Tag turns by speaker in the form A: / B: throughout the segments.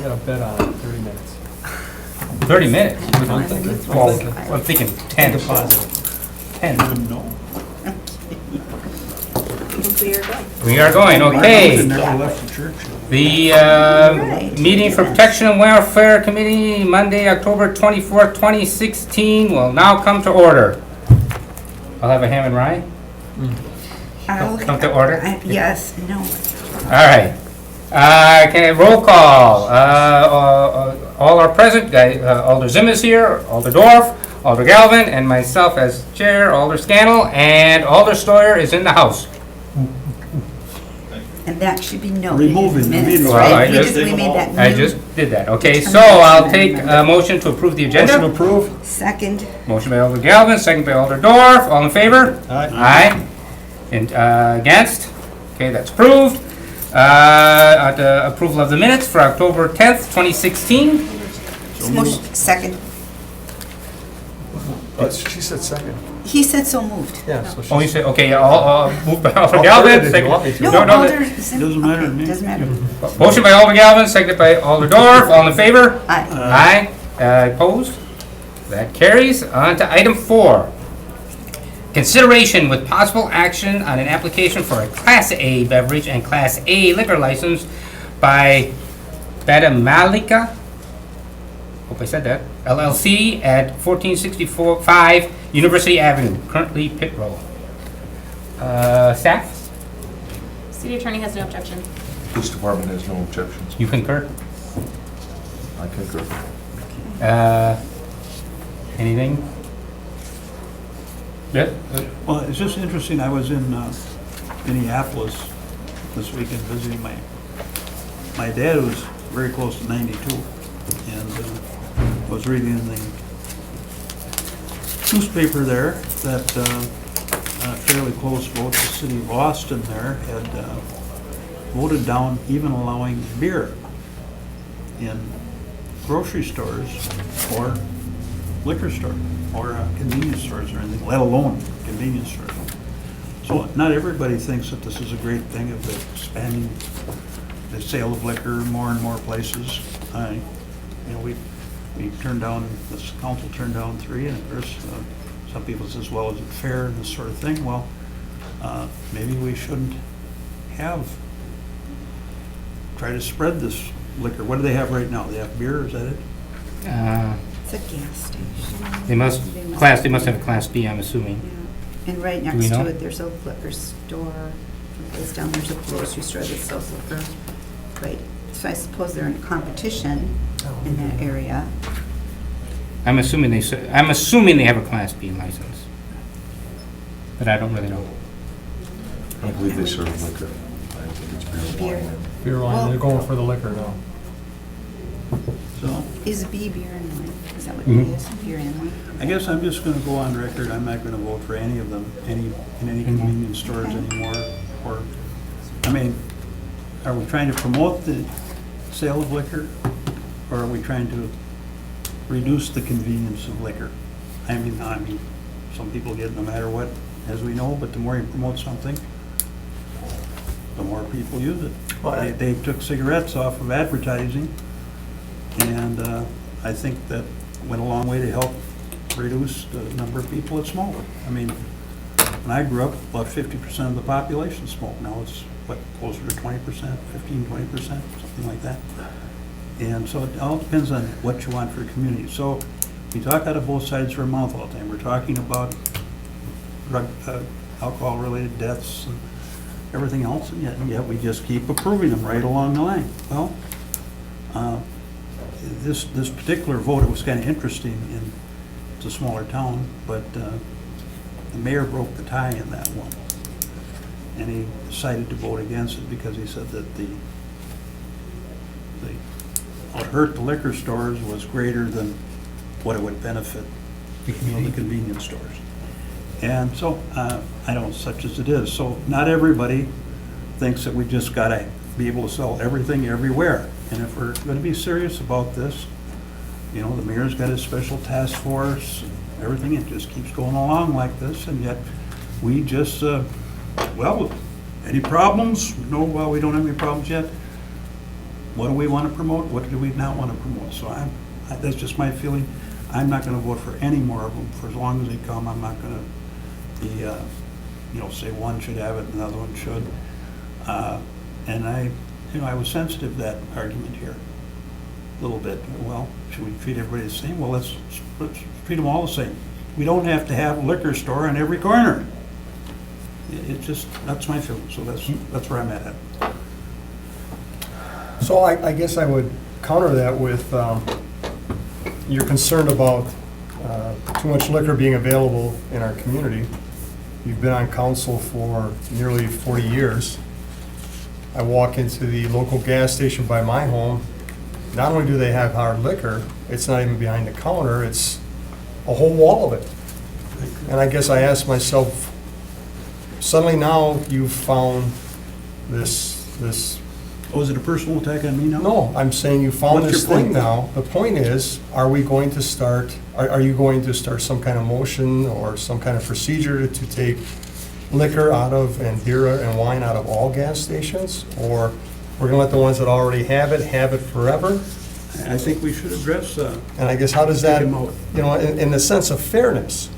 A: I got a bet on it, 30 minutes.
B: 30 minutes?
A: I'm thinking.
B: Well, I'm thinking 10.
A: Deposit.
B: 10.
C: No.
B: We are going,
C: My
B: okay.
C: husband never left the church.
B: The
D: Right.
B: meeting for Protection and Welfare Committee, Monday, October 24th, 2016, will now come to order. I'll have a ham and rye. Come to order?
D: Yes, no.
B: All right. Can I roll call? All are present. Alder Zim is here, Alder Dorf, Alder Galvin, and myself as chair, Alder Scannell, and Alder Stoyer is in the house.
D: And that should be noted.
C: Removing the
D: Minutes,
C: meeting.
B: Well,
D: right?
B: I just-
D: We made that
B: I
D: new
B: just did that. Okay, so I'll take a motion to approve the
C: Motion
B: agenda.
C: approved?
D: second.
B: Motion by Alder Galvin, second by Alder Dorf. All in favor?
C: Aye.
B: Aye. And against? Okay, that's approved. The approval of the minutes for October 10th, 2016.
D: Motion, second.
A: She said second.
D: He said so moved.
A: Yeah, so
B: Oh, you
A: she's.
B: said, okay, all moved by Alder
A: I'll
B: Galvin.
A: third it if you want me to.
D: No,
B: No, no,
D: Alder.
C: Doesn't matter to me.
D: Doesn't matter.
B: Motion by Alder Galvin, seconded by Alder Dorf. All in favor?
D: Aye.
B: Aye. Opposed? That carries. On to item 4. Consideration with possible action on an application for a Class A beverage and Class A liquor license by Beta Malika, hope I said that, LLC at 1465 University Avenue, currently pit row. Staff,
E: City attorney has no objection.
F: Police department has no objections.
B: you concur?
F: I concur.
B: Anything? Yeah?
C: Well, it's just interesting, I was in Minneapolis this weekend visiting my dad, who's very close to 92, and was reading in the newspaper there that a fairly close vote, the city of Austin there had voted down even allowing beer in grocery stores or liquor store or convenience stores or anything, let alone convenience stores. So not everybody thinks that this is a great thing of expanding the sale of liquor more and more places. We turned down, this council turned down 3, and of course, some people says, well, is it fair and this sort of thing? Well, maybe we shouldn't try to spread this liquor. What do they have right now? They have beer, is that it?
D: It's a gas station.
B: They must have a Class B, I'm assuming.
D: Yeah. And right
B: Do we
D: next
B: know?
D: to it, there's a liquor store. Someplace down there's a grocery store that sells liquor. Right. So I suppose they're in competition in that area.
B: I'm assuming they have a Class B license, but I don't really know.
F: I don't believe they serve liquor. I think it's beer and wine.
A: Beer line, they're going for the liquor now.
C: So
D: Is B beer and wine? Is that what
B: Mhm.
D: it is? Beer and wine?
C: I guess I'm just gonna go on record, I'm not gonna vote for any of them, in any convenience stores
D: Okay.
C: anymore. Or, I mean, are we trying to promote the sale of liquor? Or are we trying to reduce the convenience of liquor? I mean, some people get no matter what, as we know, but the more you promote something, the more people use it.
A: Well,
C: They took cigarettes off of advertising, and I think that went a long way to help reduce the number of people that smoke. I mean, when I grew up, about 50% of the population smoked. Now it's, closer to 20%, 15, 20%, something like that. And so it all depends on what you want for a community. So we talk out of both sides of our mouth all the time. We're talking about alcohol-related deaths and everything else, and yet we just keep approving them right along the line. Well, this particular vote, it was kind of interesting, and it's a smaller town, but the mayor broke the tie in that one. And he decided to vote against it because he said that what hurt the liquor stores was greater than what it would benefit the convenience stores. And so, I don't, such as it is. So not everybody thinks that we just gotta be able to sell everything everywhere. And if we're gonna be serious about this, the mayor's got his special task force, and everything, it just keeps going along like this, and yet we just, well, any problems? No, well, we don't have any problems yet. what do we want to promote, what do we not want to promote? So that's just my feeling. I'm not going to vote for any more of them for as long as they come. I'm not going to be, say one should have it and the other one should. And I was sensitive to that argument here a little bit. Well, should we treat everybody the same? Well, let's treat them all the same. We don't have to have a liquor store on every corner. It just, that's my feeling, so that's where I'm at.
A: So I guess I would counter that with, you're concerned about too much liquor being available in our community. You've been on council for nearly 40 years. I walk into the local gas station by my home. Not only do they have hard liquor, it's not even behind the counter, it's a whole wall of it. And I guess I ask myself, suddenly now you've found this,
C: Oh, is it a personal attack on me now?
A: no, I'm saying you found
C: What's
A: this
C: your
A: thing
C: point?
A: now. The point is, are you going to start some kind of motion or some kind of procedure to take liquor out of, and beer and wine out of all gas stations? Or we're gonna let the ones that already have it forever?
C: I think we should address,
A: And I guess how does that,
C: Take 'em out.
A: in the sense of fairness?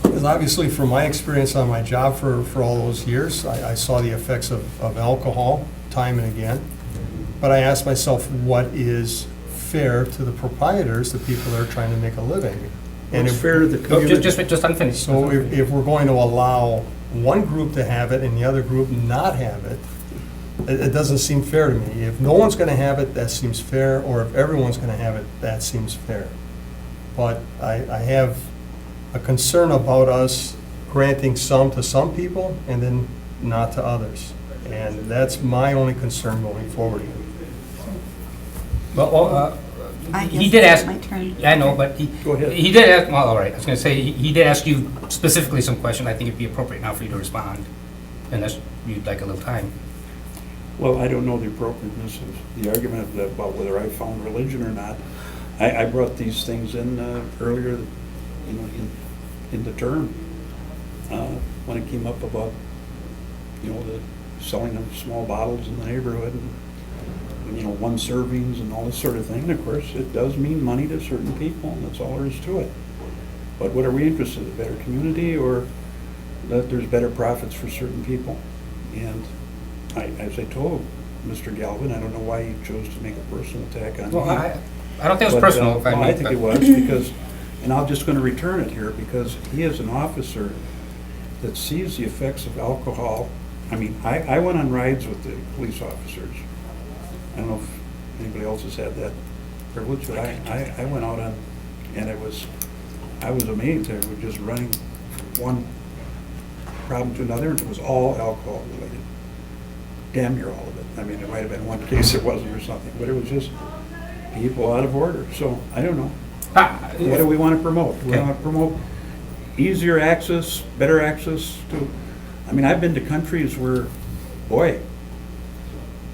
A: Because obviously, from my experience on my job for all those years, I saw the effects of alcohol time and again. But I asked myself, what is fair to the proprietors, the people that are trying to make a living? And
C: what's
A: if-
C: fair to the
B: Oh,
C: community?
B: just unfinished.
A: So if we're going to allow one group to have it and the other group not have it, it doesn't seem fair to me. If no one's gonna have it, that seems fair, or if everyone's gonna have it, that seems fair. But I have a concern about us granting some to some people and then not to others. And that's my only concern going forward.
B: Well,
D: I
B: he
D: guess
B: did
D: it's
B: ask.
D: my turn.
B: Yeah, I know, but
C: Go ahead.
B: he did ask, well, all right, I was gonna say, he did ask you specifically some question. I think it'd be appropriate now for you to respond, unless you'd like a little time.
C: Well, I don't know the appropriateness of the argument about whether I found religion or not. I brought these things in earlier, in the term, when it came up about, the selling of small bottles in the neighborhood and, one servings and all this sort of thing. And of course, it does mean money to certain people, and that's all there is to it. But what are we interested in, a better community, or that there's better profits for certain people? And as I told Mr. Galvin, I don't know why he chose to make a personal attack on me.
B: Well, I don't think it was
C: But,
B: personal, if I
C: well,
B: may.
C: I think
B: but-
C: it was, because, and I'm just gonna return it here, because he is an officer that sees the effects of alcohol. I mean, I went on rides with the police officers. I don't know if anybody else has had that privilege, but I went out on, and I was amazed. They were just running from one problem to another, and it was all alcohol related. Damn near all of it. I mean, there might have been one case it wasn't or something, but it was just people out of order. So, I don't know. What do we want to promote? We
B: Okay.
C: want to promote easier access, better access to, I mean, I've been to countries where, boy,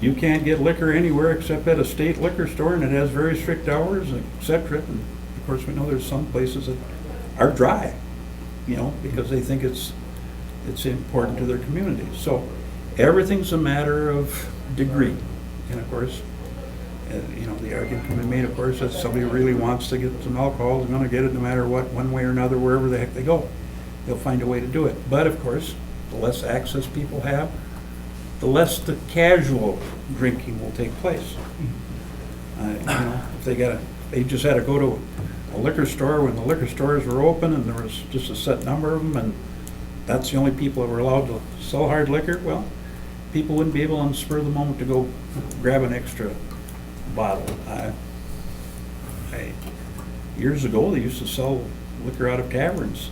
C: you can't get liquor anywhere except at a state liquor store, and it has very strict hours, et cetera. And of course, we know there's some places that are dry, because they think it's important to their community. So everything's a matter of degree. And of course, the argument can be made, of course, that somebody really wants to get some alcohol, they're gonna get it no matter what, one way or another, wherever the heck they go. They'll find a way to do it. But of course, the less access people have, the less the casual drinking will take place. If they just had to go to a liquor store when the liquor stores were open and there was just a set number of them, and that's the only people that were allowed to sell hard liquor, well, people wouldn't be able on the spur of the moment to go grab an extra bottle. Years ago, they used to sell liquor out of taverns.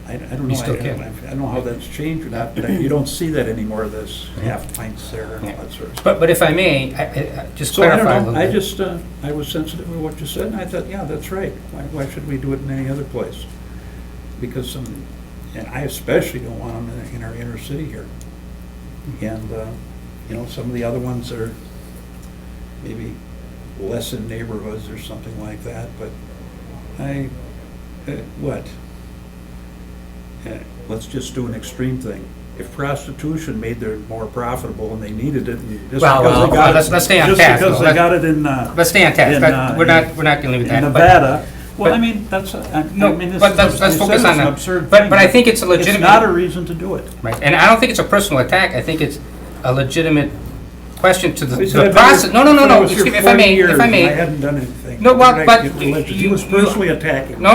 C: I don't know.
B: You still
C: I
B: can.
C: don't know how that's changed or not, but you don't see that anymore, this half pints there and all that sort of stuff.
B: But if I may, I just
C: So I
B: clarify a
C: don't
B: little
C: know,
B: bit.
C: I was sensitive to what you said, and I thought, yeah, that's right. Why should we do it in any other place? Because and I especially don't want them in our inner city here. And, some of the other ones are maybe less in neighborhoods or something like that, but let's just do an extreme thing. if prostitution made them more profitable and they needed it, and just
B: Well,
C: because they
B: well,
C: got it.
B: let's stay on
C: just
B: task,
C: because
B: though.
C: they got it in,
B: Let's stay on task.
C: in,
B: We're not gonna leave it
C: in
B: that. but-
C: Nevada, well, I
B: but-
C: mean, that's, I
B: No,
C: mean, this
B: but
C: is,
B: let's
C: I said
B: focus
C: it's
B: on
C: an
B: that.
C: absurd
B: But
C: thing.
B: I think it's a
C: It's
B: legitimate.
C: not a reason to do it.
B: Right, and I don't think it's a personal attack, I think it's a legitimate question to the
C: He said,
B: the
C: "I've been here-
B: process. No,
C: said I was
B: excuse
C: here
B: me, if I
C: 40
B: may,
C: years
B: if I
C: and I
B: may.
C: hadn't done anything.
B: No, well,
C: How did I
B: but
C: get elected? He
B: you-
C: was personally attacking.
B: No,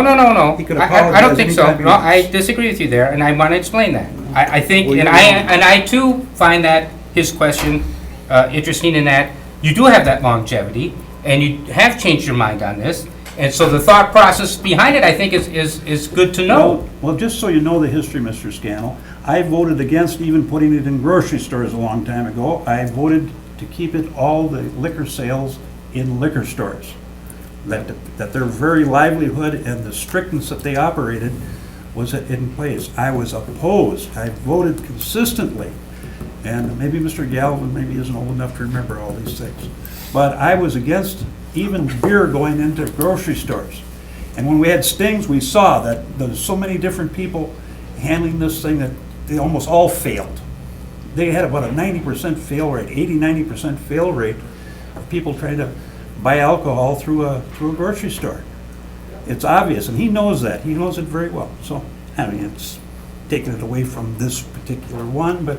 C: He could
B: I don't think so.
C: apologize anytime he
B: No, I
C: wants.
B: disagree with you there, and I want to explain that. I think,
C: Well,
B: and
C: you're wrong.
B: I too find that, his question, interesting in that you do have that longevity, and you have changed your mind on this, and so the thought process behind it, I think, is good to know.
C: Well, just so you know the history, Mr. Scannell, I voted against even putting it in grocery stores a long time ago. I voted to keep it, all the liquor sales in liquor stores. That their very livelihood and the strictness that they operated was in place. I was opposed. I voted consistently. And maybe Mr. Galvin maybe isn't old enough to remember all these things. But I was against even beer going into grocery stores. And when we had stings, we saw that there's so many different people handling this thing that they almost all failed. They had about a 90% fail rate, 80-90% fail rate of people trying to buy alcohol through a grocery store. It's obvious, and he knows that. He knows it very well. So, I mean, it's taking it away from this particular one, but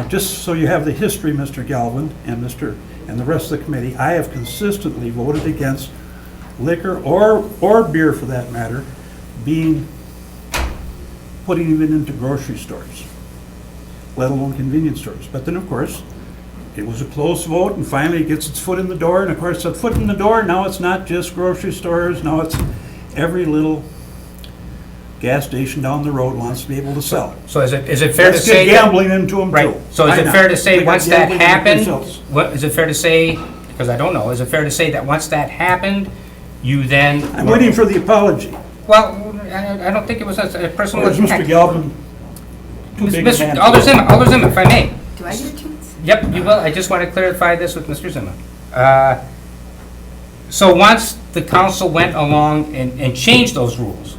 C: just so you have the history, Mr. Galvin and the rest of the committee, I have consistently voted against liquor or beer, for that matter, putting even into grocery stores, let alone convenience stores. But then, of course, it was a close vote, and finally it gets its foot in the door, and of course, that foot in the door, now it's not just grocery stores, now it's every little gas station down the road wants to be able to sell it.
B: So is it fair to
C: Let's
B: say?
C: get gambling into them too.
B: Right, so is
C: Why
B: it
C: not?
B: fair to say,
C: We got
B: once that
C: gambling into
B: happened,
C: themselves.
B: what, is it fair to say, because I don't know, is it fair to say that once that happened, you then?
C: I'm waiting for the apology.
B: Well, I don't think it was a personal
C: Or is
B: attack.
C: Mr. Galvin too big a man?
B: Alder Zimmer, if I may.
D: Do I get a chance?
B: Yep, you will. I just want to clarify this with Mr. Zimmer. So once the council went along and changed those rules,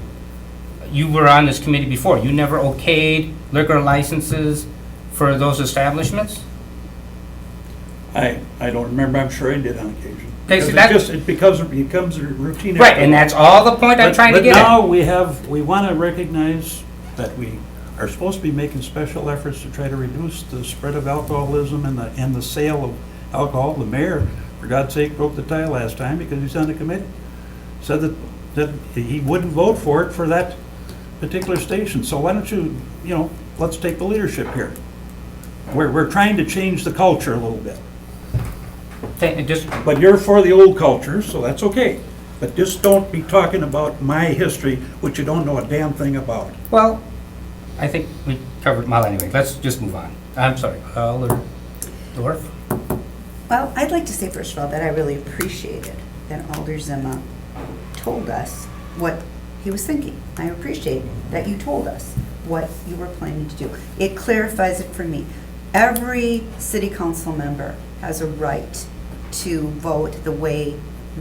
B: you were on this committee before. You never okayed liquor licenses for those establishments?
C: I don't remember, I'm sure I did on occasion.
B: Okay, so
C: Because it becomes a routine.
B: Right, and that's all the point I'm trying to get
C: But
B: at.
C: now we want to recognize that we are supposed to be making special efforts to try to reduce the spread of alcoholism and the sale of alcohol. The mayor, for God's sake, broke the tie last time because he's on the committee. Said that he wouldn't vote for it for that particular station. So why don't you, let's take the leadership here. We're trying to change the culture a little bit.
B: Okay, and just,
C: But you're for the old culture, so that's okay. But just don't be talking about my history, which you don't know a damn thing about.
B: well, I think we covered, well, anyway, let's just move on. I'm sorry, Alder Dorf?
D: Well, I'd like to say, first of all, that I really appreciated that Alder Zima told us what he was thinking. I appreciate that you told us what you were planning to do. It clarifies it for me. Every city council member has a right to vote the way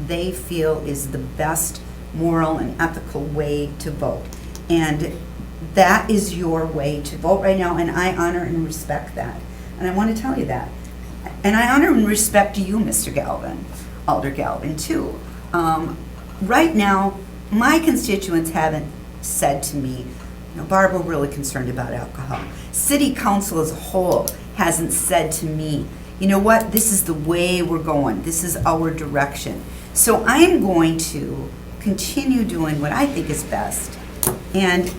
D: they feel is the best moral and ethical way to vote. And that is your way to vote right now, and I honor and respect that. And I want to tell you that. And I honor and respect you, Mr. Galvin, Alder Galvin, too. Right now, my constituents haven't said to me, Barb, we're really concerned about alcohol. City council as a whole hasn't said to me, you know what, this is the way we're going. This is our direction. So I'm going to continue doing what I think is best. And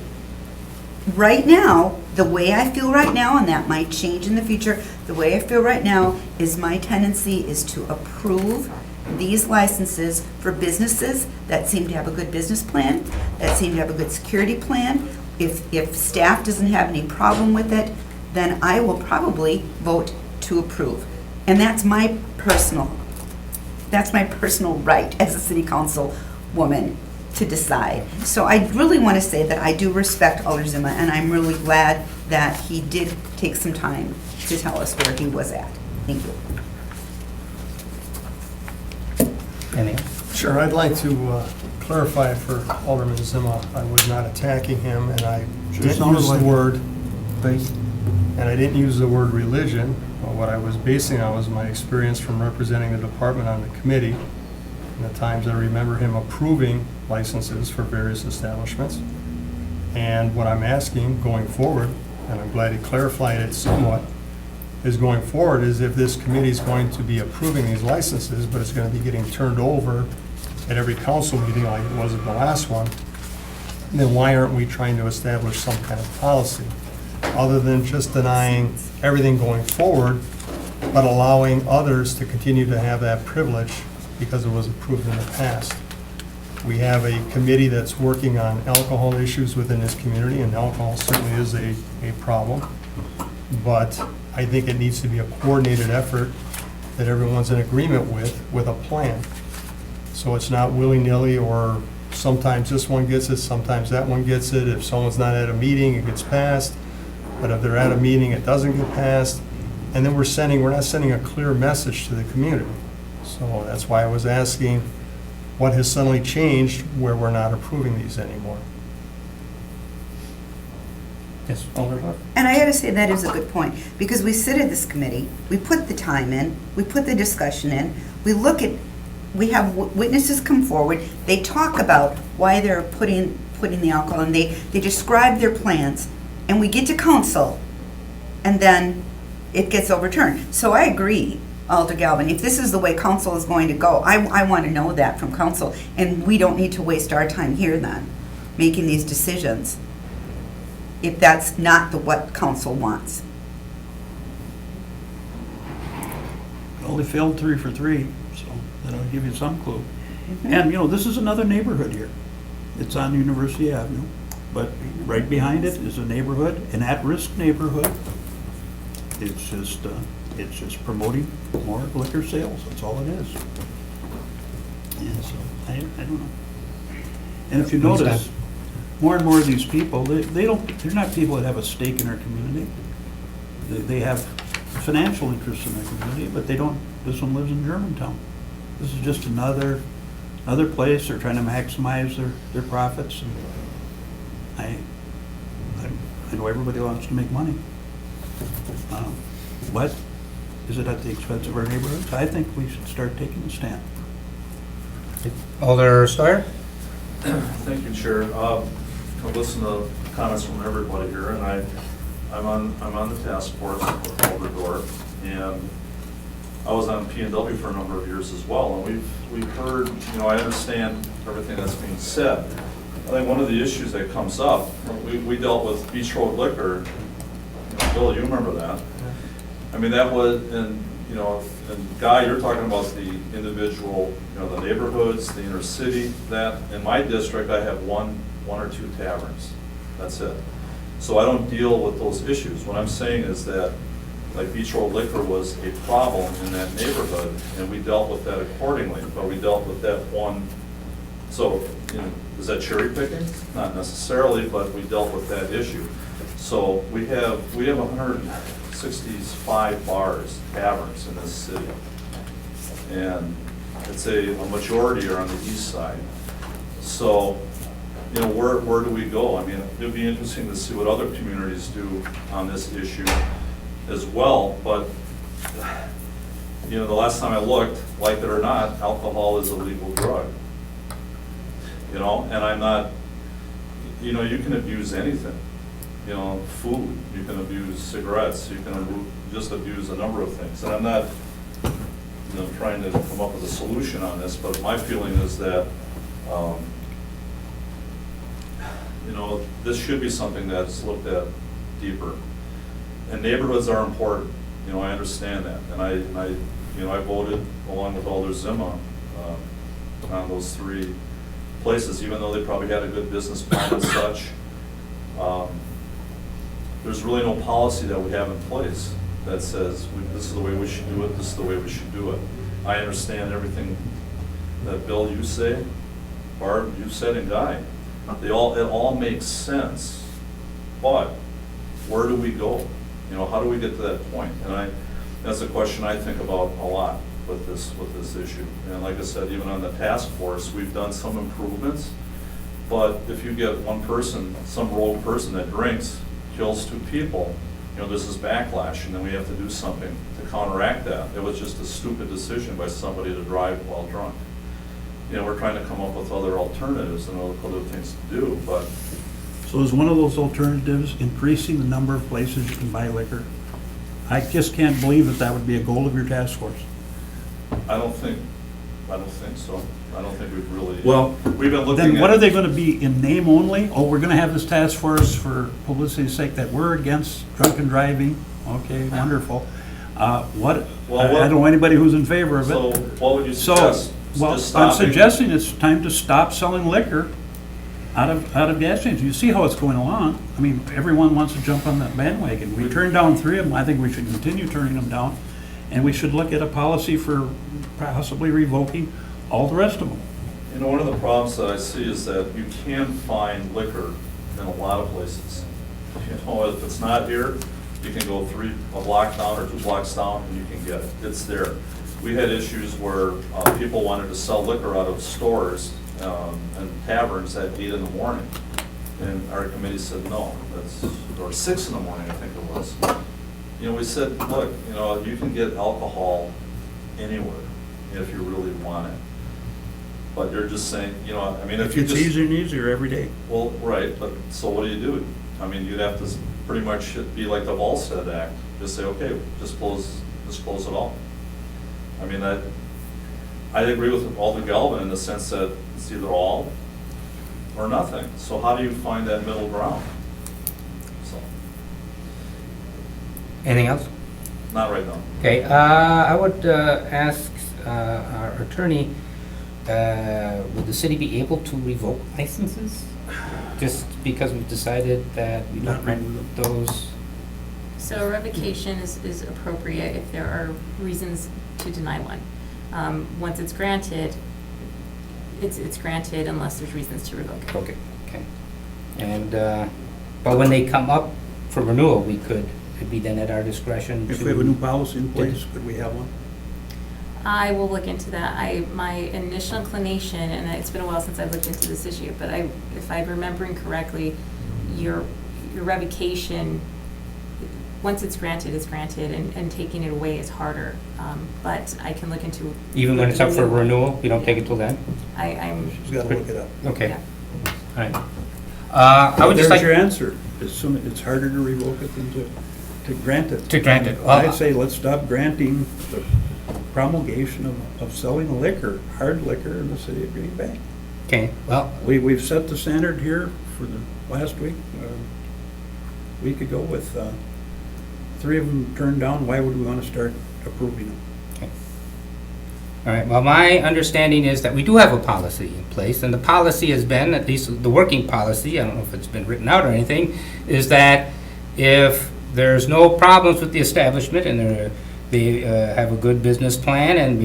D: right now, the way I feel right now, and that might change in the future, the way I feel right now is my tendency is to approve these licenses for businesses that seem to have a good business plan, that seem to have a good security plan. If staff doesn't have any problem with it, then I will probably vote to approve. And that's my personal right as a city council woman to decide. So I really want to say that I do respect Alder Zima, and I'm really glad that he did take some time to tell us where he was at. Thank you.
B: Anything?
A: Sure, I'd like to clarify for Alderman Zima, I was not attacking him, and I
C: Sure
A: didn't
C: sounded
A: use the
C: like it.
A: word And I didn't use the word religion. What I was basing on was my experience from representing the department on the committee, and the times I remember him approving licenses for various establishments. And what I'm asking going forward, and I'm glad he clarified it somewhat, is going forward is if this committee is going to be approving these licenses, but it's going to be getting turned over at every council meeting like it was at the last one, then why aren't we trying to establish some kind of policy? Other than just denying everything going forward, but allowing others to continue to have that privilege because it was approved in the past. We have a committee that's working on alcohol issues within this community, and alcohol certainly is a problem. But I think it needs to be a coordinated effort that everyone's in agreement with a plan. So it's not willy-nilly, or sometimes this one gets it, sometimes that one gets it. If someone's not at a meeting, it gets passed. But if they're at a meeting, it doesn't get passed. And then we're not sending a clear message to the community. So that's why I was asking what has suddenly changed where we're not approving these anymore.
B: Yes, Alder Clark.
D: And I gotta say, that is a good point, because we sit at this committee, we put the time in, we put the discussion in, we have witnesses come forward, they talk about why they're putting the alcohol, and they describe their plans, and we get to council, and then it gets overturned. So I agree, Alder Galvin, if this is the way council is going to go, I want to know that from council, and we don't need to waste our time here then, making these decisions, if that's not what council wants.
C: Well, they failed 3 for 3, so that'll give you some clue. And, this is another neighborhood here. It's on University Avenue, but right behind it is a neighborhood, an at-risk neighborhood. It's just promoting more liquor sales, that's all it is. And so, I don't know. And if you notice, more and more of these people, they're not people that have a stake in our community. They have financial interests in our community, but this one lives in Germantown. This is just another place, they're trying to maximize their profits. And I know everybody wants to make money. But is it at the expense of our neighborhoods? I think we should start taking a stand.
B: Alder Steuer.
G: Thank you, Chair. I've listened to comments from everybody here, and I'm on the task force with Alder Dorf, and I was on P&W for a number of years as well, and we've heard, I understand everything that's being said. I think one of the issues that comes up, we dealt with Beach Road Liquor. Bill, you remember that? I mean, that was, and Guy, you're talking about the individual, the neighborhoods, the inner city. That in my district, I have one or two taverns. That's it. So I don't deal with those issues. What I'm saying is that, like, Beach Road Liquor was a problem in that neighborhood, and we dealt with that accordingly. But we dealt with that one. So, is that cherry picking? Not necessarily, but we dealt with that issue. So we have 165 bars, taverns in this city, and I'd say a majority are on the east side. So, where do we go? I mean, it'd be interesting to see what other communities do on this issue as well. But the last time I looked, like it or not, alcohol is a legal drug. And I'm not. You can abuse anything. Food, you can abuse cigarettes, you can just abuse a number of things. And I'm not, trying to come up with a solution on this, but my feeling is that, this should be something that's looked at deeper. And neighborhoods are important, I understand that. And I voted along with Alder Zima on those 3 places, even though they probably had a good business plan and such. There's really no policy that we have in place that says this is the way we should do it, this is the way we should do it. I understand everything that Bill, you say, Barb, you said, and Guy. It all makes sense, but where do we go? How do we get to that point? And that's a question I think about a lot with this issue. And like I said, even on the task force, we've done some improvements, but if you get one person, some rogue person that drinks, kills 2 people, there's this backlash, and then we have to do something to counteract that. It was just a stupid decision by somebody to drive while drunk. We're trying to come up with other alternatives and other things to do, but
C: So is one of those alternatives increasing the number of places you can buy liquor? I just can't believe that that would be a goal of your task force.
G: I don't think so. I don't think we've really.
C: Well,
G: We've been looking at.
C: Then what are they gonna be, in name only? Oh, we're gonna have this task force for publicity's sake that we're against drunken driving? Okay, wonderful. What,
G: Well,
C: I don't know anybody who's in favor of
G: So
C: it.
G: what would you
C: So,
G: suggest?
C: well,
G: Just
C: I'm
G: stopping?
C: suggesting it's time to stop selling liquor out of gas stations. You see how it's going along. I mean, everyone wants to jump on that bandwagon. We turned down 3 of them. I think we should continue turning them down. And we should look at a policy for possibly revoking all the rest of them.
G: One of the problems that I see is that you can find liquor in a lot of places. If it's not here, you can go a block down or 2 blocks down and you can get it. It's there. We had issues where people wanted to sell liquor out of stores and taverns at 8 in the morning. And our committee said no, or 6 in the morning, I think it was. We said, look, you can get alcohol anywhere if you really want it. But you're just saying, if you
C: It's
G: just.
C: easier and easier every day.
G: Well, right, but so what do you do? You'd have to pretty much be like the Volstead Act, just say, okay, just close it all. I agree with Alder Galvin in the sense that it's either all or nothing. So how do you find that middle ground? So,
B: Anything else?
G: not right now.
B: Okay, I would ask our attorney, would the city be able to revoke licenses? Just because we've decided that we don't
C: Not
B: rent
C: renew
B: those?
E: So revocation is appropriate if there are reasons to deny one. Once it's granted, it's granted unless there's reasons to revoke it.
B: Okay. And, but when they come up for renewal, it'd be then at our discretion to.
C: If we have a new policy in place, could we have one?
E: I will look into that. My initial inclination, and it's been a while since I've looked into this issue, but if I'm remembering correctly, your revocation, once it's granted, and taking it away is harder. But I can look into.
B: Even when it's up for renewal, you don't take it till then?
E: I'm.
C: She's got to look it up.
B: Okay,
E: Yeah.
B: all right. I would just like.
C: There's your answer. It's harder to revoke it than to grant it.
B: To grant it. Well,
C: I'd say let's stop granting the promulgation of selling liquor, hard liquor in the city of Green Bay.
B: Okay, well,
C: We've set the standard here for the last week ago with 3 of them turned down. Why would we want to start approving them?
B: all right, well, my understanding is that we do have a policy in place, and the policy has been, at least the working policy, I don't know if it's been written out or anything, is that if there's no problems with the establishment and they have a good business plan and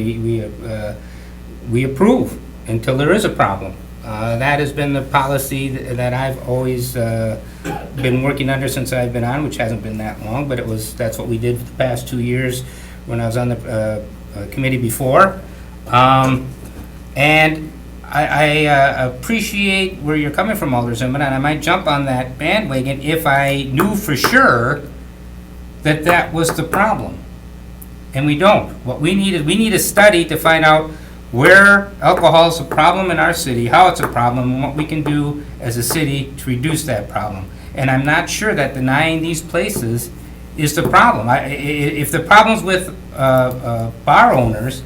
B: we approve until there is a problem. That has been the policy that I've always been working under since I've been on, which hasn't been that long, but that's what we did for the past 2 years when I was on the committee before. And I appreciate where you're coming from, Alder Zimmerman, and I might jump on that bandwagon if I knew for sure that was the problem. And we don't. What we need is a study to find out where alcohol is a problem in our city, how it's a problem, and what we can do as a city to reduce that problem. And I'm not sure that denying these places is the problem. If the problem's with bar owners,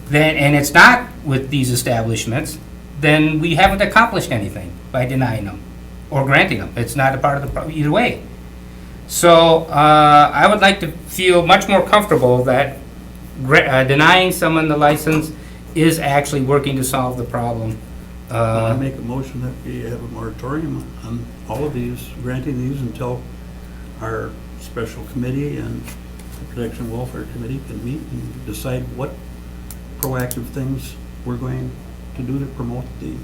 B: then, and it's not with these establishments, then we haven't accomplished anything by denying them or granting them. It's not a part of the problem either way. So I would like to feel much more comfortable that denying someone the license is actually working to solve the problem.
C: I make a motion that we have a moratorium on all of these, granting these until our special committee and the Protection and Welfare Committee can meet and decide what proactive things we're going to do to promote the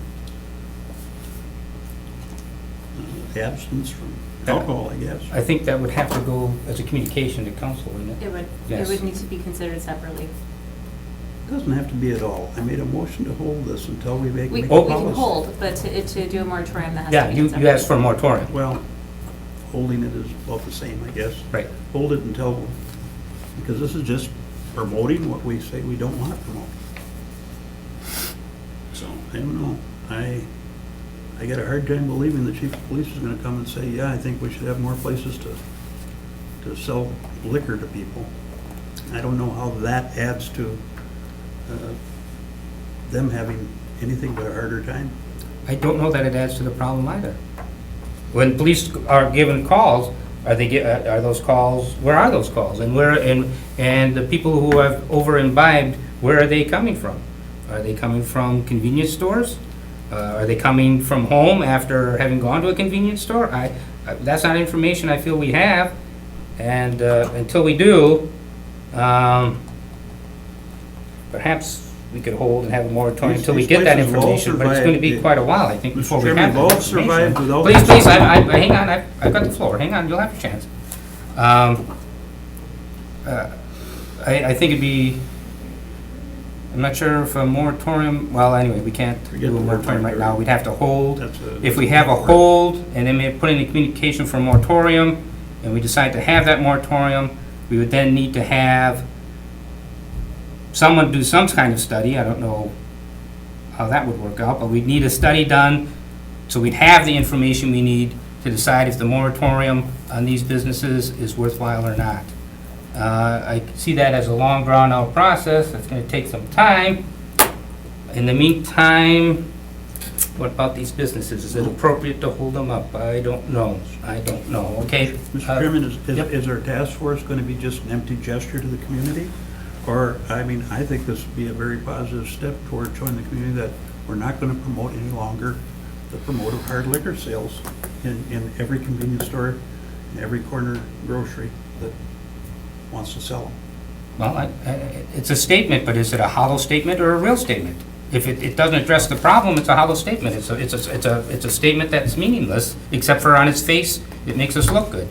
C: abstinence from alcohol, I guess.
B: I think that would have to go as a communication to council, wouldn't it?
E: It
B: Yes.
E: would need to be considered separately.
C: Doesn't have to be at all. I made a motion to hold this until we make
E: We
C: a
E: can
C: policy.
E: hold, but to do a moratorium, that has
B: Yeah,
E: to be
B: you
E: separately.
B: asked for a moratorium.
C: Well, holding it is about the same, I guess.
B: Right.
C: Hold it until, because this is just promoting what we say we don't want to promote. So, I don't know. I got a hard time believing the chief of police is gonna come and say, yeah, I think we should have more places to sell liquor to people. I don't know how that adds to them having anything but a harder time.
B: I don't know that it adds to the problem either. When police are given calls, are those calls, where are those calls? And and the people who have over imbibed, where are they coming from? Are they coming from convenience stores? Are they coming from home after having gone to a convenience store? That's not information I feel we have. And until we do, perhaps we could hold and have a moratorium until we
C: These
B: get that
C: places have all
B: information, but it's going to be
C: survived.
B: quite a while, I think,
C: Mr.
B: before we
C: Chairman,
B: have
C: they've all
B: that
C: survived
B: information.
C: without-
B: Please, please, hang on, I've got the floor, hang on, you'll have your chance. I think it'd be, I'm not sure if a moratorium, well, anyway, we can't
C: Forget
B: do a
C: the
B: moratorium right now, we'd have to hold.
C: That's a-
B: If we have a hold, and then we put in a communication for a moratorium, and we decide to have that moratorium, we would then need to have someone do some kind of study, I don't know how that would work out, but we'd need a study done, so we'd have the information we need to decide if the moratorium on these businesses is worthwhile or not. I see that as a long drawn-out process, it's gonna take some time. In the meantime, what about these businesses? Is it appropriate to hold them up? I don't know, okay?
C: Mr. Chairman,
B: yep.
C: is our task force going to be just an empty gesture to the community? Or, I mean, I think this would be a very positive step toward showing the community that we're not going to promote any longer the promote of hard liquor sales in every convenience store, in every corner grocery that wants to sell them.
B: Well, it's a statement, but is it a hollow statement or a real statement? If it doesn't address the problem, it's a hollow statement. It's a statement that's meaningless, except for on its face, it makes us look good.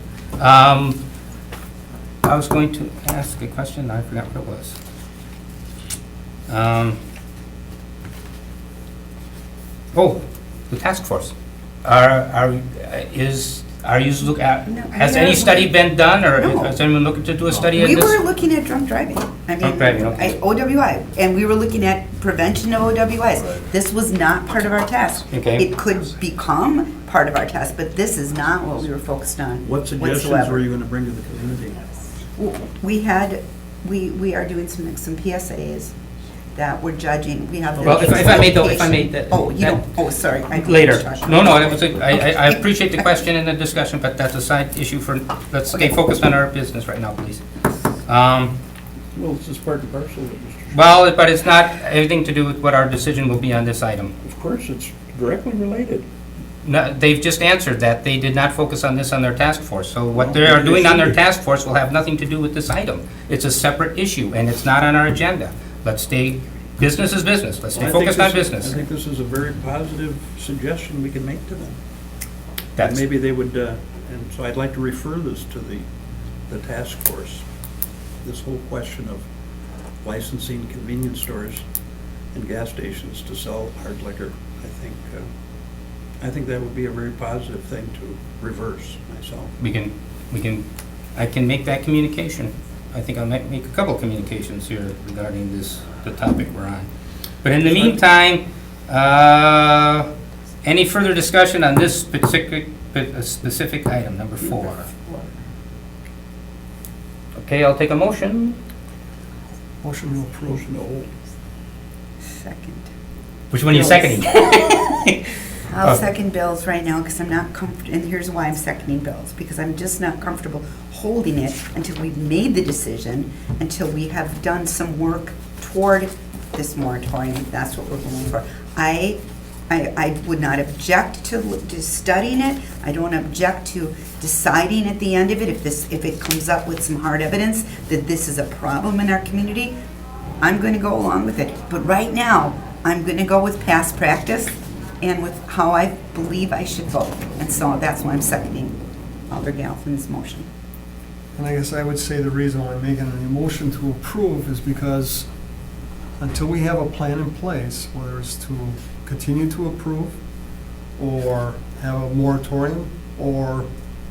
B: I was going to ask a question, I forgot what it was. The task force. Has any study been done, or
D: No.
B: has anyone looking to do a study of
D: We
B: this?
D: were looking at drunk driving. I
B: Drunk
D: mean,
B: driving, okay.
D: OWI, and we were looking at prevention of OWIs. This was not part of our task.
B: Okay.
D: It could become part of our task, but this is not what we were focused on
C: What suggestions
D: whatsoever.
C: were you going to bring to the community?
D: We are doing some PSAs that we're judging. We have. the
B: Well, if I made though, if I made that.
D: Oh, you don't, oh, sorry. I-
B: Later. No, that was, I appreciate the question and the discussion, but that's a side issue for, let's stay focused on our business right now, please.
C: Well, this is part and parcel of it, Mr. Chairman.
B: Well, but it's not anything to do with what our decision will be on this item.
C: Of course, it's directly related.
B: No, they've just answered that they did not focus on this on their task force, so what
C: Well,
B: they are
C: maybe
B: doing
C: they
B: on their
C: should.
B: task force will have nothing to do with this item. It's a separate issue, and it's not on our agenda. Let's stay, business is business, let's stay
C: Well, I think
B: focused on
C: this-
B: business.
C: I think this is a very positive suggestion we can make to them. And
B: That's,
C: maybe they would, and so I'd like to refer this to the task force. This whole question of licensing convenience stores and gas stations to sell hard liquor, I think that would be a very positive thing to reverse myself.
B: I can make that communication. I think I might make a couple communications here regarding the topic we're on. But in the meantime, any further discussion on this specific item, number 4? Okay, I'll take a motion.
A: Motion to approve.
C: Motion to hold.
D: Second.
B: Which one are you seconding?
D: I'll second Bill's right now because I'm not comfortable, and here's why I'm seconding Bill's, because I'm just not comfortable holding it until we've made the decision, until we have done some work toward this moratorium. That's what we're going for. I would not object to studying it. I don't object to deciding at the end of it, if it comes up with some hard evidence that this is a problem in our community, I'm going to go along with it. But right now, I'm going to go with past practice and with how I believe I should vote. And so that's why I'm seconding Alder Galvin's motion.
A: And I guess I would say the reason why I'm making a motion to approve is because until we have a plan in place, whether it's to continue to approve or have a moratorium or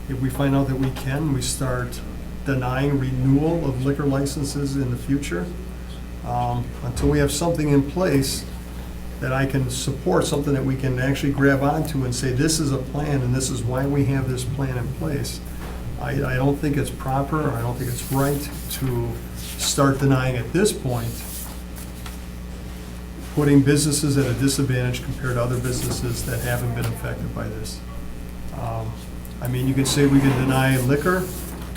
A: If we find out that we can, we start denying renewal of liquor licenses in the future. Until we have something in place that I can support, something that we can actually grab onto and say, this is a plan and this is why we have this plan in place. I don't think it's proper, or I don't think it's right to start denying at this point, putting businesses at a disadvantage compared to other businesses that haven't been affected by this. I mean, you could say we can deny liquor,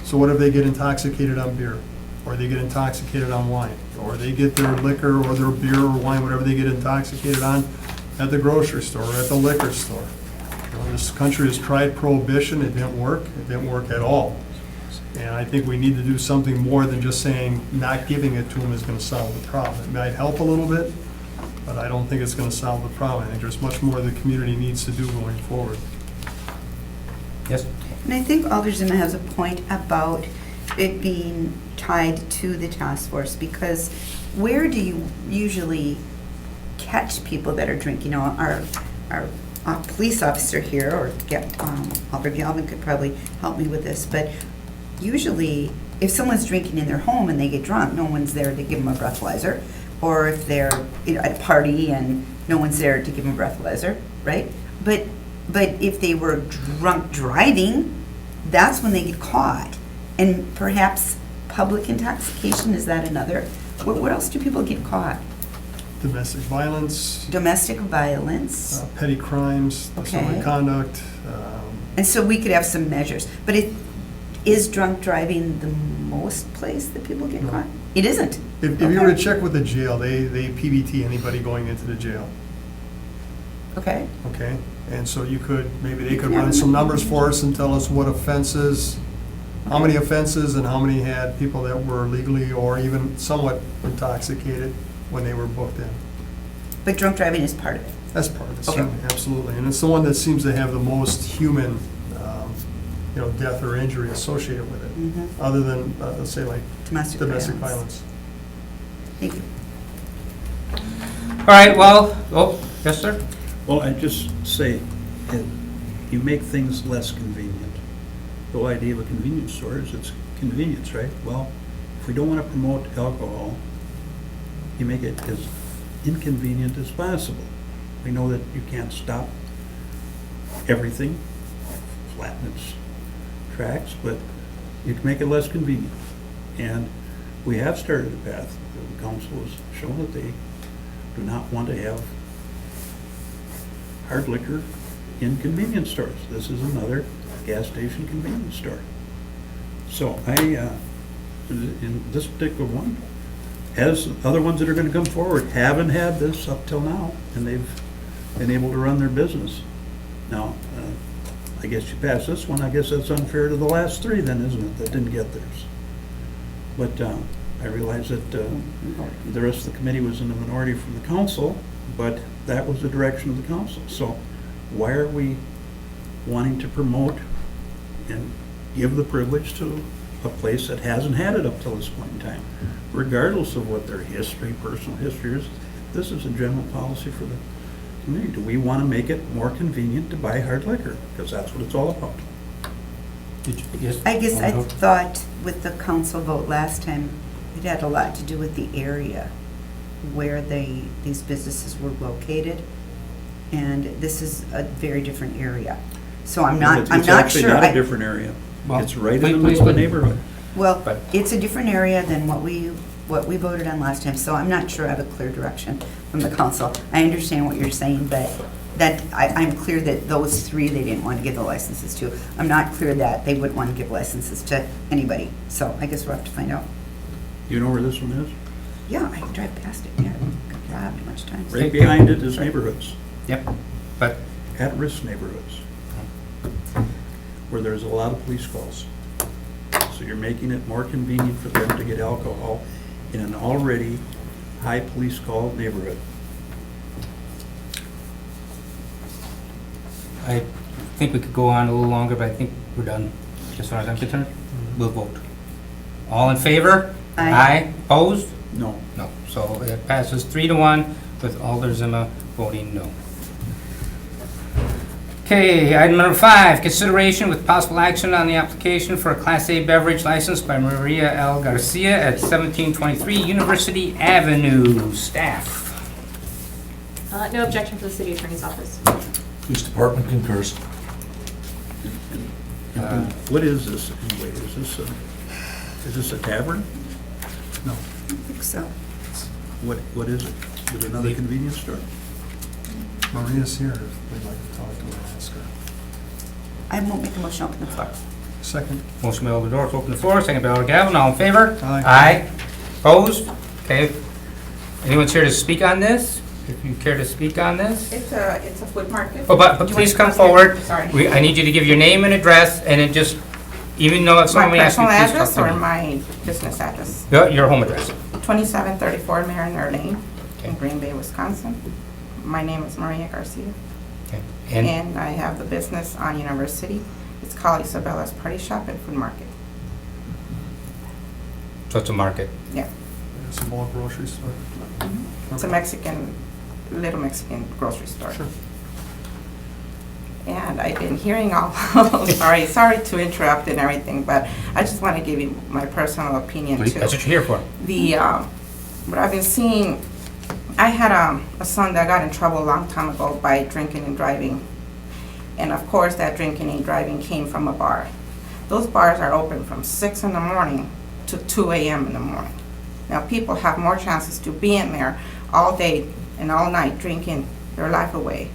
A: so what if they get intoxicated on beer? Or they get intoxicated on wine? Or they get their liquor or their beer or wine, whatever they get intoxicated on, at the grocery store or at the liquor store? You know, this country has tried prohibition, it didn't work. It didn't work at all. And I think we need to do something more than just saying not giving it to them is gonna solve the problem. It might help a little bit, but I don't think it's gonna solve the problem. I think there's much more the community needs to do going forward.
B: Yes?
D: And I think Alder Zima has a point about it being tied to the task force, because where do you usually catch people that are drinking? You know, our police officer here, or Alder Galvin could probably help me with this, but usually if someone's drinking in their home and they get drunk, no one's there to give them a breathalyzer. Or if they're at a party and no one's there to give them a breathalyzer, right? But if they were drunk driving, that's when they get caught. And perhaps public intoxication, is that another? What else do people get caught?
A: Domestic violence,
D: Domestic violence.
A: petty crimes, disorderly
D: Okay.
A: conduct.
D: And so we could have some measures. But is drunk driving the most place that people get
A: No.
D: caught? It isn't.
A: If you were to
D: Okay.
A: check with the jail, they PBT anybody going into the jail,
D: Okay.
A: okay? And so you could, maybe they
D: You
A: could
D: can have
A: run some
D: them.
A: numbers for us and tell us what offenses, how many offenses and how many had people that were legally or even somewhat intoxicated when they were booked in.
D: But drunk driving is part of it.
A: That's part of it,
D: Okay.
A: certainly, absolutely. And it's the one that seems to have the most human, death or injury associated with it,
D: Mhm.
A: other than, let's say, like
D: Domestic
A: domestic
D: violence.
A: violence.
D: Thank you.
B: All right, well, oh, yes, sir?
C: Well, I just say, you make things less convenient. The whole idea of a convenience store is it's convenience, right? Well, if we don't want to promote alcohol, you make it as inconvenient as possible. We know that you can't stop everything, flatten its tracks, but you can make it less convenient. And we have started a path. The council has shown that they do not want to have hard liquor in convenience stores. This is another gas station convenience store. So in this particular one, as other ones that are gonna come forward, haven't had this up till now, and they've been able to run their business. Now, I guess you pass this one, I guess that's unfair to the last three then, isn't it, that didn't get theirs? But I realize that the rest of the committee was in the minority from the council, but that was the direction of the council. So why are we wanting to promote and give the privilege to a place that hasn't had it up till this point in time? Regardless of what their history, personal history is, this is a general policy for the community. Do we want to make it more convenient to buy hard liquor? Because that's what it's all about.
B: Yes.
D: I guess I thought with the council vote last time, it had a lot to do with the area where these businesses were located. And this is a very different area. So I'm not
C: It's
D: sure.
C: actually not a different area.
B: Well,
C: It's right in
B: please-
C: the
B: please
C: middle of the
B: put-
C: neighborhood.
D: Well,
B: But-
D: it's a different area than what we voted on last time, so I'm not sure I have a clear direction from the council. I understand what you're saying, but I'm clear that those three, they didn't want to give the licenses to. I'm not clear that they wouldn't want to give licenses to anybody, so I guess we'll have to find out.
C: You know where this one is?
D: Yeah, I drive past it, yeah, got robbed a bunch of times.
C: Right behind it is neighborhoods,
B: Yep, but,
C: at-risk neighborhoods, where there's a lot of police calls. So you're making it more convenient for them to get alcohol in an already high police call neighborhood.
B: I think we could go on a little longer, but I think we're done, as far as I'm concerned. We'll vote. All in favor?
D: Aye.
B: Opposed?
C: No.
B: No. So it passes 3-1 with Alder Zima voting no. Okay, item number 5, consideration with possible action on the application for a Class A beverage license by Maria L. Garcia at 1723 University Avenue. Staff.
E: No objection from the city attorney's office.
F: Police Department concurs.
C: What is this anyway? Is this a tavern? No.
D: I think so.
C: What is it? Is it another convenience store?
A: Maria's here, if we'd like to talk to her, ask her.
D: I won't make a motion, open the floor.
A: Second.
B: Motion by Alder Dorf, open the floor, second by Alder Galvin, all in favor?
A: Aye.
B: Aye. Opposed? Okay. Anyone's here to speak on this? If you care to speak on this?
H: It's a food market.
B: Oh, but please come forward.
H: Sorry.
B: I need you to give your name and address, and it just, even though if
H: My
B: somebody asks you,
H: personal
B: please
H: address
B: talk
H: or
B: to me.
H: my business address?
B: Your home address.
H: 2734 Mariner Lane in
B: Okay.
H: Green Bay, Wisconsin. My name is Maria Garcia,
B: Okay. And
H: and I have the business on University. It's called Isabella's Party Shop and Food Market.
B: so it's a market.
H: Yeah,
A: It's a small grocery store.
H: it's a little Mexican grocery store.
A: Sure.
H: And I've been hearing all, sorry to interrupt and everything, but I just want to give you my personal opinion
B: Please,
H: too.
B: that's what you're here for.
H: What I've been seeing, I had a son that got in trouble a long time ago by drinking and driving. And of course, that drinking and driving came from a bar. Those bars are open from 6 in the morning to 2 a.m. in the morning. Now, people have more chances to be in there all day and all night drinking their life away.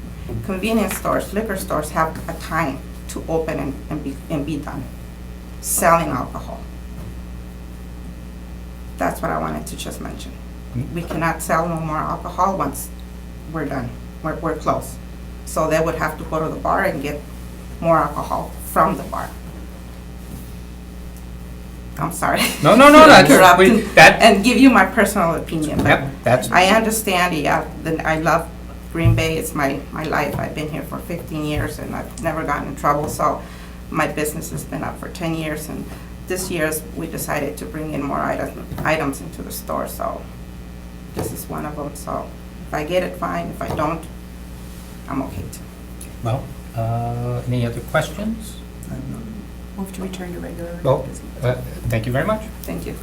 H: Convenience stores, liquor stores have a time to open and be done, selling alcohol. That's what I wanted to just mention. We cannot sell no more alcohol once we're done, we're closed. So they would have to go to the bar and get more alcohol from the bar. I'm sorry.
B: No,
H: Interrupting
B: that,
H: and give you my personal opinion. But
B: yep, that's,
H: I understand, yeah, I love Green Bay, it's my life. I've been here for 15 years and I've never gotten in trouble, so my business has been up for 10 years, and this year we decided to bring in more items into the store, so this is one of them. So if I get it, fine. If I don't, I'm okay too.
B: well, any other questions?
D: Move to return to regular
B: Well,
D: business.
B: thank you very much.
H: Thank you.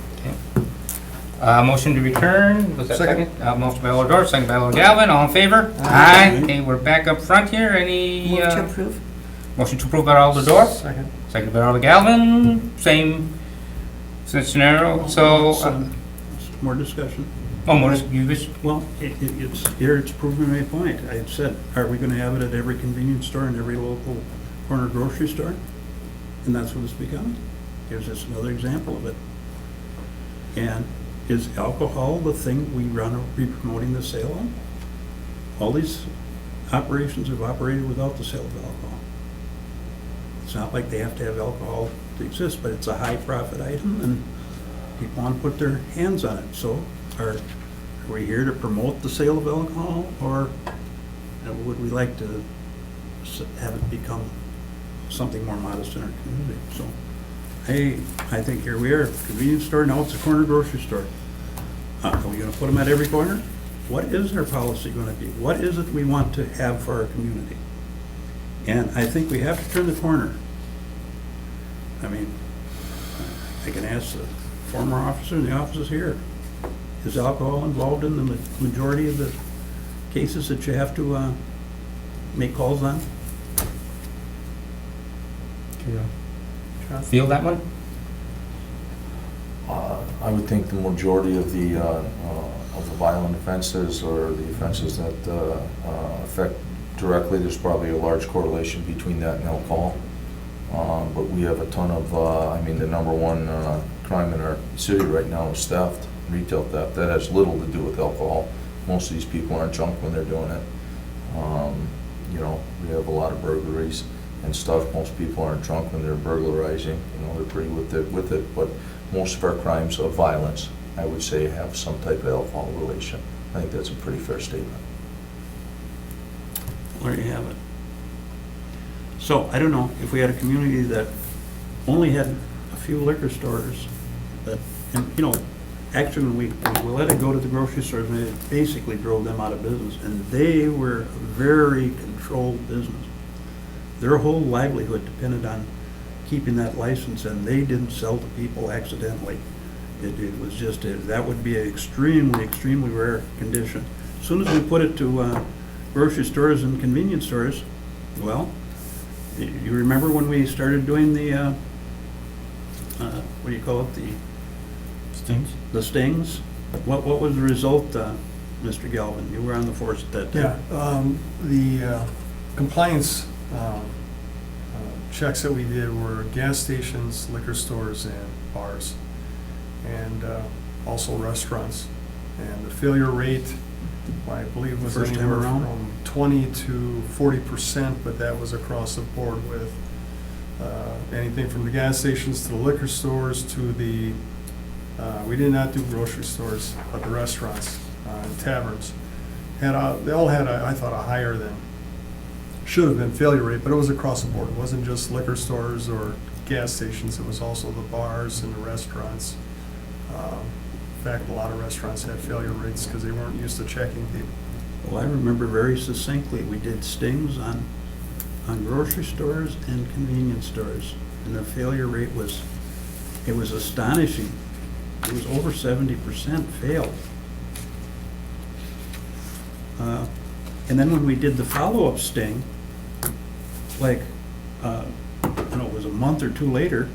B: Motion to return, was that
A: Second.
B: second? Motion by Alder Dorf, second by Alder Galvin, all in favor? Aye. Okay, we're back up front here, any,
D: Move to approve.
B: motion to approve by Alder Dorf,
A: Second.
B: second by Alder Galvin, same scenario, so,
C: More discussion?
B: you wish,
C: Well, it's proving my point. I had said, are we gonna have it at every convenience store and every local corner grocery store? And that's what it's becoming. Here's just another example of it. And is alcohol the thing we be promoting the sale of? All these operations have operated without the sale of alcohol. It's not like they have to have alcohol to exist, but it's a high profit item and people want to put their hands on it. So are we here to promote the sale of alcohol, or would we like to have it become something more modest in our community? So I think here we are, convenience store, now it's a corner grocery store. Are we gonna put them at every corner? What is our policy gonna be? What is it we want to have for our community? And I think we have to turn the corner. I mean, I can ask the former officer in the offices here, is alcohol involved in the majority of the cases that you have to make calls on?
B: feel that one?
F: I would think the majority of the violent offenses or the offenses that affect directly, there's probably a large correlation between that and alcohol. But we have a ton of, the number one crime in our city right now is theft, retail theft. That has little to do with alcohol. Most of these people aren't drunk when they're doing it. We have a lot of burglaries and stuff. Most people aren't drunk when they're burglarizing. They're pretty with it. But most of our crimes of violence, I would say, have some type of alcohol relation. I think that's a pretty fair statement.
C: There you have it. So, I don't know, if we had a community that only had a few liquor stores, that, and, actually, when we let it go to the grocery stores, it basically drove them out of business, and they were a very controlled business. Their whole livelihood depended on keeping that license, and they didn't sell to people accidentally. It was just, that would be an extremely, extremely rare condition. As soon as we put it to grocery stores and convenience stores, well, you remember when we started doing the, what do you call it,
A: Stings?
C: the stings? What was the result, Mr. Galvin? You were on the force at that time.
A: Yeah, the compliance checks that we did were gas stations, liquor stores, and bars, and also restaurants. And the failure rate, I believe, was
C: First time
A: anywhere
C: around?
A: from 20 to 40%, but that was across the board with anything from the gas stations to the liquor stores to the, we did not do grocery stores, but the restaurants and taverns. They all had, I thought, a higher than, should have been failure rate, but it was across the board. It wasn't just liquor stores or gas stations, it was also the bars and the restaurants. In fact, a lot of restaurants had failure rates because they weren't used to checking people.
C: Well, I remember very succinctly, we did stings on grocery stores and convenience stores, and the failure rate was, it was astonishing. It was over 70% failed. And then when we did the follow-up sting, like, I don't know, it was a month or two later,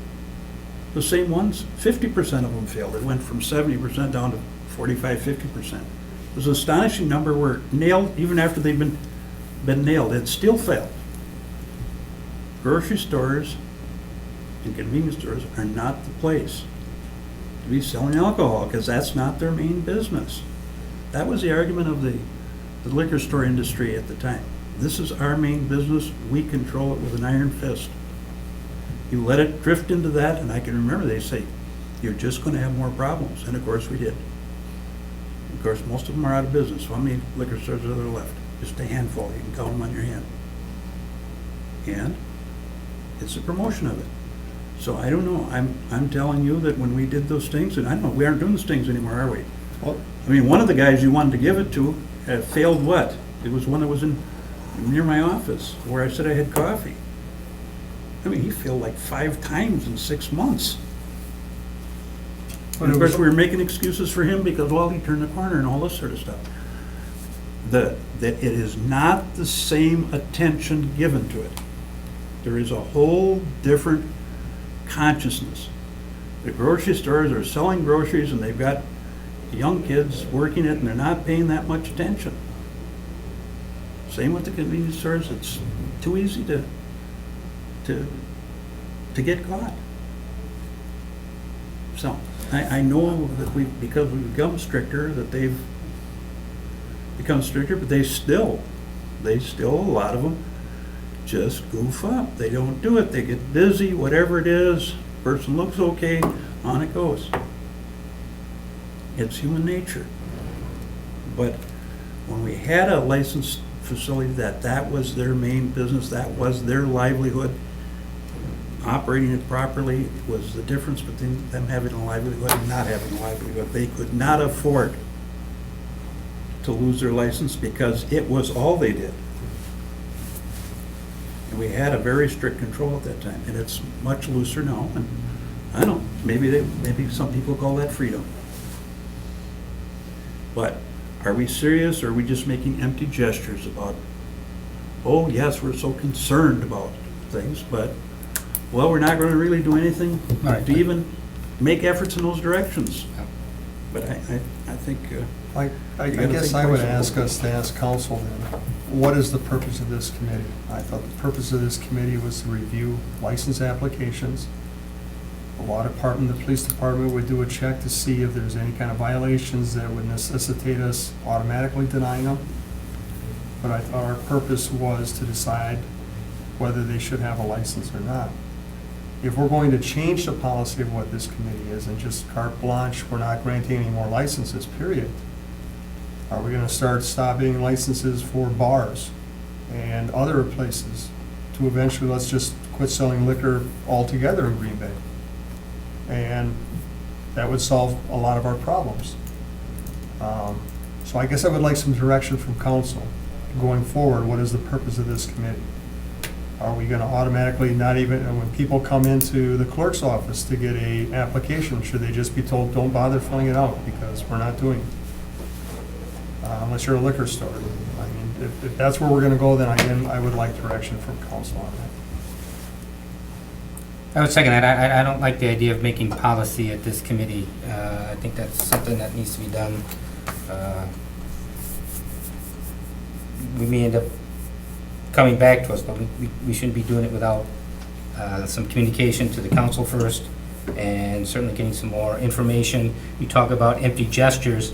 C: the same ones, 50% of them failed. It went from 70% down to 45, 50%. It was an astonishing number, were nailed even after they've been nailed. It still failed. Grocery stores and convenience stores are not the place to be selling alcohol, because that's not their main business. That was the argument of the liquor store industry at the time. This is our main business. We control it with an iron fist. You let it drift into that, and I can remember they say, you're just going to have more problems. And of course we did. Of course, most of them are out of business. So how many liquor stores are there left? Just a handful. You can count them on your hand. And it's a promotion of it. So I don't know. I'm telling you that when we did those stings, and I don't know, we aren't doing the stings anymore, are we?
A: Well,
C: I mean, one of the guys you wanted to give it to failed what? It was one that was near my office where I said I had coffee. I mean, he failed like 5 times in 6 months.
A: But
C: And of
A: it
C: course,
A: was-
C: we were making excuses for him because, well, he turned the corner and all this sort of stuff. That it is not the same attention given to it. There is a whole different consciousness. The grocery stores are selling groceries and they've got young kids working it and they're not paying that much attention. Same with the convenience stores. It's too easy to get caught. So I know that because we've become stricter, that they've become stricter, but they still, a lot of them just goof up. They don't do it. They get busy, whatever it is. Person looks okay, on it goes. It's human nature. But when we had a licensed facility that was their main business, that was their livelihood, operating it properly was the difference between them having a livelihood and not having a livelihood. They could not afford to lose their license because it was all they did. And we had a very strict control at that time, and it's much looser now. And I don't know, maybe some people call that freedom. But are we serious, or are we just making empty gestures about, oh yes, we're so concerned about things, but, well, we're not going to really do anything
B: Right.
C: to even make efforts in those directions. But I think,
A: I
C: You gotta
A: guess
C: think
A: I would
C: twice
A: ask
C: about
A: us to ask council then, what is the purpose of this committee? I thought the purpose of this committee was to review license applications. The law department, the police department would do a check to see if there's any kind of violations that would necessitate us automatically denying them. But I thought our purpose was to decide whether they should have a license or not. If we're going to change the policy of what this committee is and just carte blanche, we're not granting any more licenses, period. Are we gonna start stopping licenses for bars and other places to eventually, let's just quit selling liquor altogether in Green Bay? And that would solve a lot of our problems. So I guess I would like some direction from council going forward. What is the purpose of this committee? Are we gonna automatically not even, and when people come into the clerk's office to get a application, should they just be told, don't bother filling it out because we're not doing it? Unless you're a liquor store. I mean, if that's where we're gonna go, then again, I would like direction from council on that.
B: I would second that. I don't like the idea of making policy at this committee. I think that's something that needs to be done. We may end up coming back to us, but we shouldn't be doing it without some communication to the council first, and certainly getting some more information. You talk about empty gestures.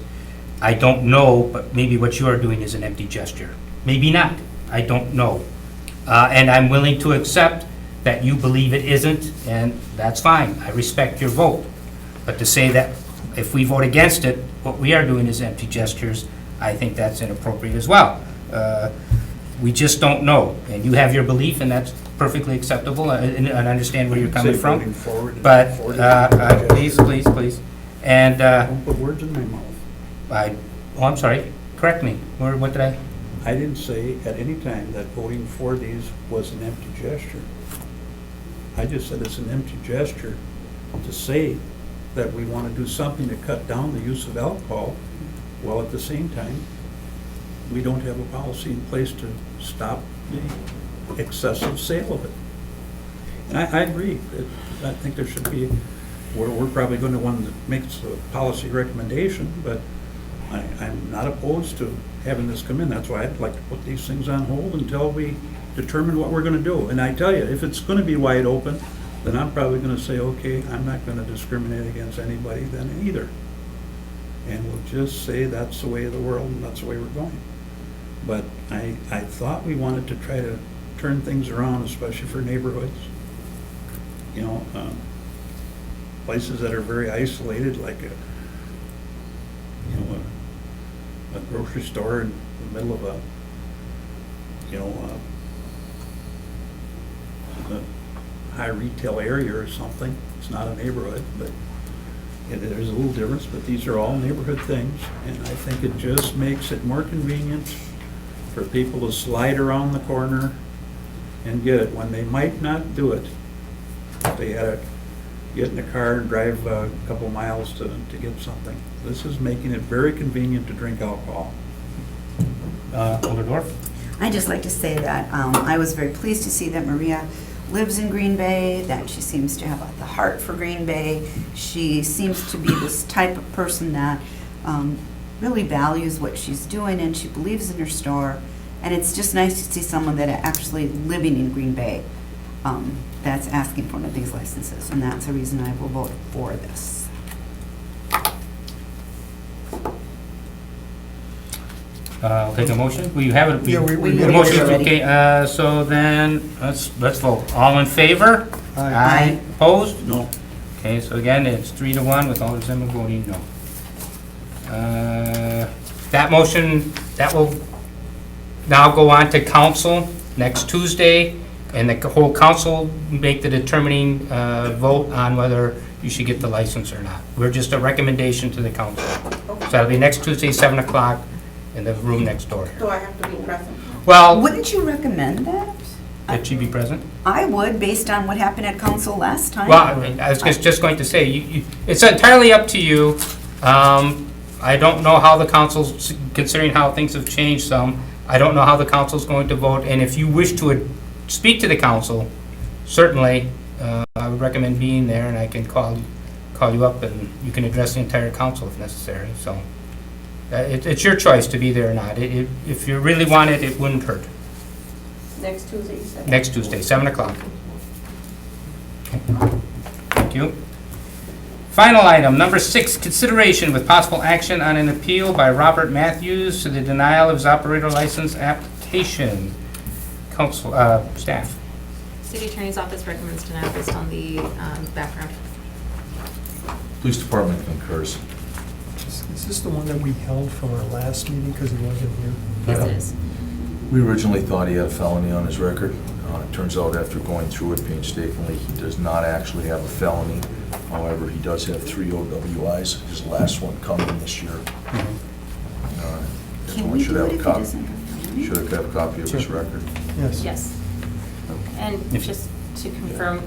B: I don't know, but maybe what you are doing is an empty gesture. Maybe not. I don't know. And I'm willing to accept that you believe it isn't, and that's fine. I respect your vote. But to say that if we vote against it, what we are doing is empty gestures, I think that's inappropriate as well. We just don't know, and you have your belief, and that's perfectly acceptable, and I understand where you're coming
C: Say
B: from.
C: voting forward.
B: But,
C: Forward.
B: please. And,
C: Don't put words in my mouth.
B: I'm sorry, correct me. What did I?
C: I didn't say at any time that voting for these was an empty gesture. I just said it's an empty gesture to say that we want to do something to cut down the use of alcohol, while at the same time, we don't have a policy in place to stop the excessive sale of it. And I agree. I think there should be, we're probably going to one that makes a policy recommendation, but I'm not opposed to having this come in. That's why I'd like to put these things on hold until we determine what we're going to do. And I tell you, if it's going to be wide open, then I'm probably going to say, okay, I'm not going to discriminate against anybody then either. And we'll just say that's the way of the world and that's the way we're going. But I thought we wanted to try to turn things around, especially for neighborhoods. You know, places that are very isolated, like a grocery store in the middle of a high retail area or something. It's not a neighborhood, but there's a little difference, but these are all neighborhood things, and I think it just makes it more convenient for people to slide around the corner and get it when they might not do it. They had to get in the car and drive a couple miles to get something. This is making it very convenient to drink alcohol.
B: Alder Dorf?
D: I'd just like to say that I was very pleased to see that Maria lives in Green Bay, that she seems to have the heart for Green Bay. She seems to be this type of person that really values what she's doing, and she believes in her store. And it's just nice to see someone that actually living in Green Bay that's asking for one of these licenses, and that's the reason I will vote for this.
B: I'll take a motion. Will you have it?
A: Yeah, we
D: We
A: did
B: The
A: it
B: motion,
A: already.
B: okay, so then, let's vote. All in favor?
A: Aye.
B: Opposed?
C: No,
B: Okay, so again, it's 3-1 with Alder Zimmer voting no. That motion, that will now go on to council next Tuesday, and the whole council make the determining vote on whether you should get the license or not. We're just a recommendation to the council. So that'll be next Tuesday, 7 o'clock, in the room next door.
H: Do I have to be present?
B: Well,
D: Wouldn't you recommend that?
B: did she be present?
D: I would, based on what happened at council last time.
B: Well, I was just going to say, it's entirely up to you. I don't know how the council's, considering how things have changed some, I don't know how the council's going to vote, and if you wish to speak to the council, certainly, I would recommend being there, and I can call you up, and you can address the entire council if necessary, so. It's your choice to be there or not. If you really want it, it wouldn't hurt.
H: Next Tuesday, you said?
B: Next Tuesday, 7 o'clock. Okay. Thank you. Final item, number 6, consideration with possible action on an appeal by Robert Matthews to the denial of his operator license application. Council, staff.
E: City Attorney's Office recommends denial based on the background.
F: Police Department concurs.
A: Is this the one that we held from our last meeting because he wasn't here?
E: Yes, it is.
F: We originally thought he had a felony on his record. It turns out after going through it painstakingly, he does not actually have a felony. However, he does have 3 OWIs, his last one coming this year.
D: Can we
F: Should
D: do
F: have
D: it
F: a
D: if he
F: copy.
D: doesn't have a felony?
F: Should have a copy of his record.
A: Yes.
E: Yes. And
B: If-
E: just to confirm,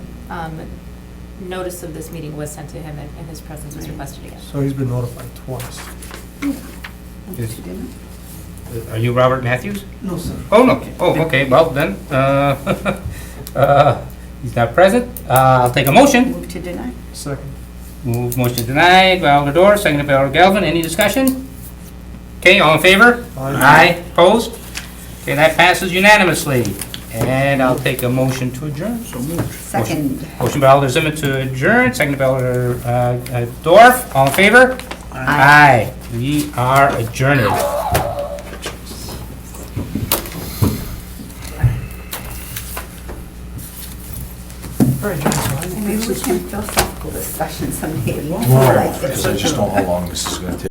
E: notice of this meeting was sent to him and his presence was requested again.
A: So he's been notified twice.
B: Is-
D: You didn't?
B: Are you Robert Matthews?
C: No, sir.
B: Oh, no. Oh, okay, well then, he's not present. I'll take a motion.
D: Move to deny?
A: Second.
B: Motion denied by Alder Dorr, seconded by Alder Galvin. Any discussion? Okay, all in favor?
A: Aye.
B: Opposed? Okay, that passes unanimously. And I'll take a motion to adjourn.
C: So moved.
D: Second.
B: Motion by Alder Zimmern to adjourn, seconded by Alder Dorf. All in favor? Aye. We are adjourned.
D: And maybe we can philosophical discussion someday.
F: Because I just know how long this is gonna take.